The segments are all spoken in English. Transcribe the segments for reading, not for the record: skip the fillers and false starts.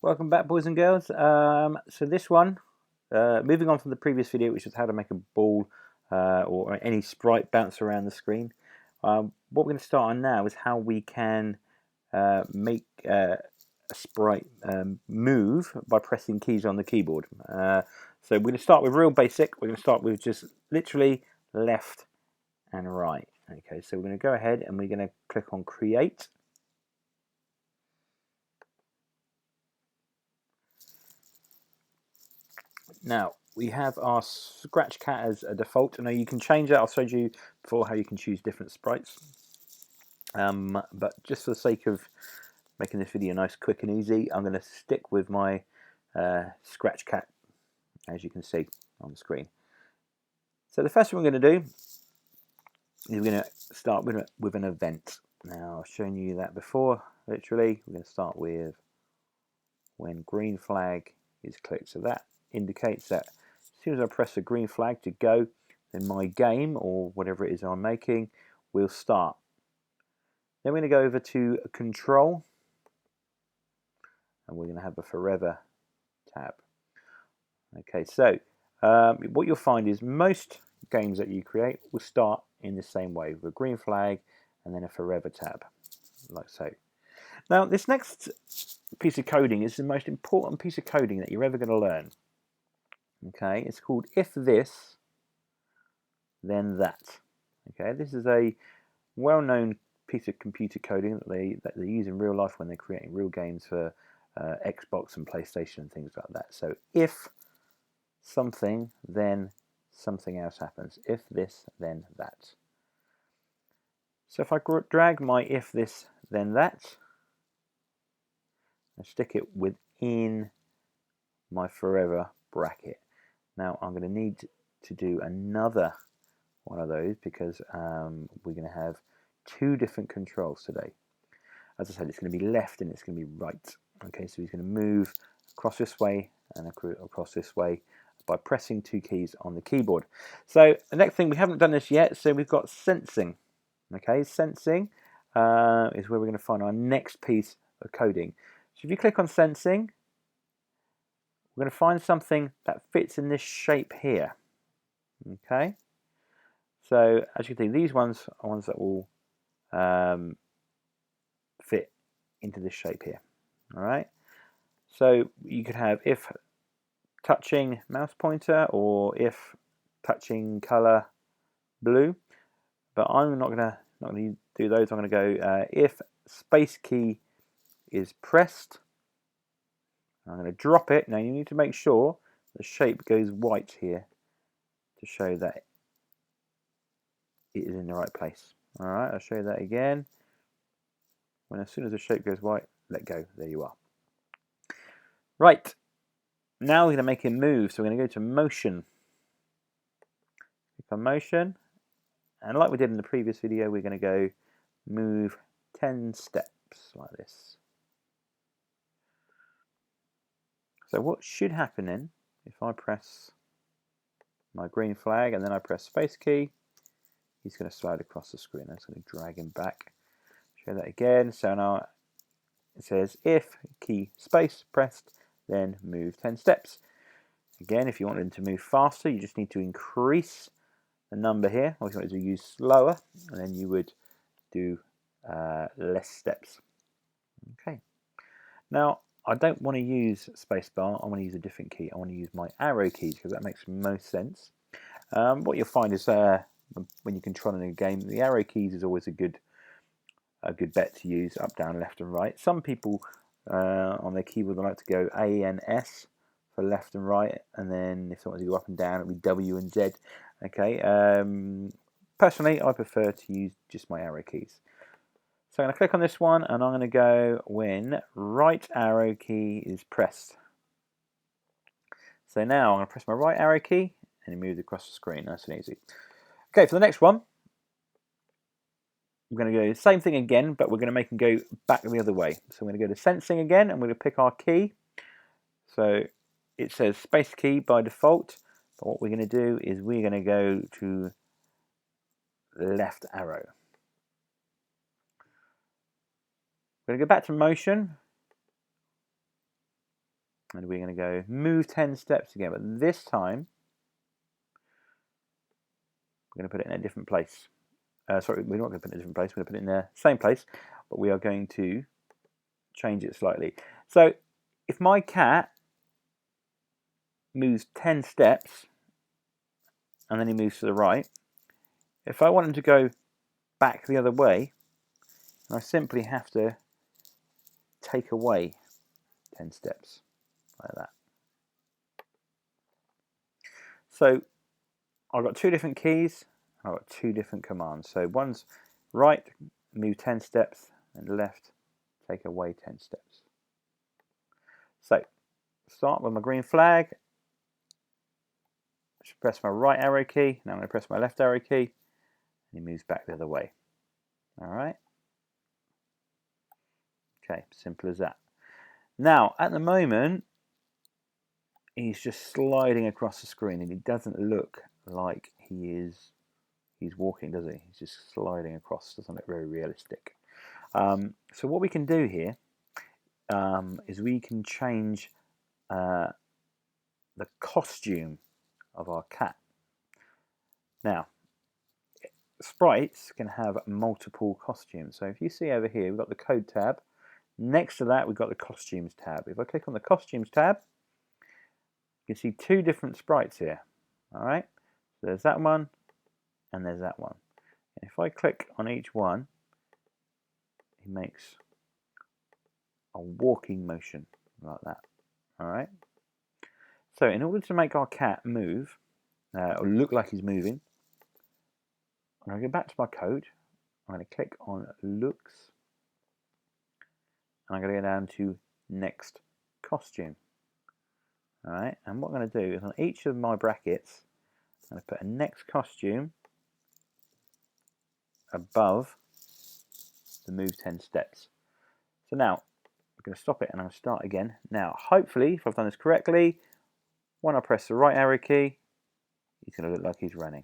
Welcome back, boys and girls. So this one, moving on from the previous video, which was how to make a ball or any sprite bounce around the screen. What we're going to start on now is how we can make a sprite move by pressing keys on the keyboard. So we're going to start with real basic. We're going to start with just literally left and right. Okay, so we're going to go ahead and we're going to click on Create. Now we have our Scratch Cat as a default. Now you can change that. I'll show you before how you can choose different sprites. But just for the sake of making this video nice, quick and easy, I'm going to stick with my Scratch Cat, as you can see on the screen. So the first thing we're going to do is we're going to start with an event. Now I've shown you that before, literally. We're going to start with when green flag is clicked. So that indicates that as soon as I press the green flag to go, then my game, or whatever it is I'm making, will start. Then we're going to go over to Control, and we're going to have a Forever tab. Okay, so what you'll find is most games that you create will start in the same way, with a green flag and then a Forever tab, like so. Now, this next piece of coding is the most important piece of coding that you're ever going to learn. Okay, it's called if this, then that. Okay, this is a well-known piece of computer coding that they use in real life when they're creating real games for Xbox and PlayStation and things like that. So if something, then something else happens. If this, then that. So if I drag my if this, then that, and stick it within my forever bracket. Now I'm going to need to do another one of those because we're going to have two different controls today. As I said, it's going to be left and it's going to be right. Okay, so he's going to move across this way and across this way by pressing two keys on the keyboard. So the next thing, we haven't done this yet, so we've got sensing. Okay, sensing is where we're going to find our next piece of coding. So if you click on sensing, we're going to find something that fits in this shape here. Okay, so as you can see, these ones are ones that will fit into this shape here. All right, so you could have if touching mouse pointer or if touching color blue, but I'm not going to do those. I'm going to go if space key is pressed. I'm going to drop it. Now you need to make sure the shape goes white here to show that it is in the right place. All right, I'll show you that again. As soon as the shape goes white, let go. There you are. Right, now we're going to make it move. So we're going to go to motion. Click on motion, and like we did in the previous video, we're going to go move 10 steps like this. So what should happen then, if I press my green flag and then I press space key, he's going to slide across the screen. I'm just going to drag him back. Show that again. So now it says if key space pressed, then move 10 steps. Again, if you wanted to move faster, you just need to increase the number here. Or if you wanted to use slower, and then you would do less steps. Okay. Now, I don't want to use spacebar. I want to use a different key. I want to use my arrow keys because that makes most sense. What you'll find is when you're controlling a game, the arrow keys is always a good bet to use, up, down, left, and right. Some people on their keyboard like to go A and S for left and right, and then if they want to go up and down, it'll be W and Z. Okay. Personally, I prefer to use just my arrow keys. So I'm going to click on this one, and I'm going to go when right arrow key is pressed. So now I'm going to press my right arrow key, and it moves across the screen. Nice and easy. Okay, for the next one, we're going to go the same thing again, but we're going to make them go back the other way. So we're going to go to sensing again, and we're going to pick our key. So it says space key by default, but what we're going to do is we're going to go to left arrow. We're going to go back to motion, and we're going to go move 10 steps again, but this time we're going to put it in a different place. Sorry, we're not going to put it in a different place, we're going to put it in the same place, but we are going to change it slightly. So if my cat moves 10 steps and then he moves to the right, if I want him to go back the other way, I simply have to take away 10 steps like that. So I've got two different keys, I've got two different commands. So one's right, move 10 steps, and left, take away 10 steps. So start with my green flag, press my right arrow key, now I'm going to press my left arrow key, and he moves back the other way. Alright? Okay, simple as that. Now, at the moment, he's just sliding across the screen, and he doesn't look like he's walking, does he? He's just sliding across. Doesn't look very realistic. So what we can do here is we can change the costume of our cat. Now, sprites can have multiple costumes. So if you see over here, we've got the code tab. Next to that, we've got the costumes tab. If I click on the costumes tab, you can see two different sprites here. All right, so there's that one, and there's that one. And if I click on each one, it makes a walking motion like that. All right. So in order to make our cat move, or look like he's moving, I'm going to go back to my code. I'm going to click on looks, and I'm going to go down to next costume. All right, and what I'm going to do is on each of my brackets, I'm going to put a next costume above the move 10 steps. So now I'm going to stop it and I'm going to start again. Now, hopefully, if I've done this correctly, when I press the right arrow key, he's going to look like he's running.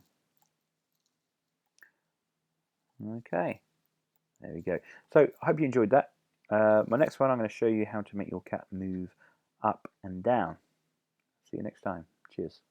Okay, there we go. So I hope you enjoyed that. My next one, I'm going to show you how to make your cat move up and down. See you next time. Cheers.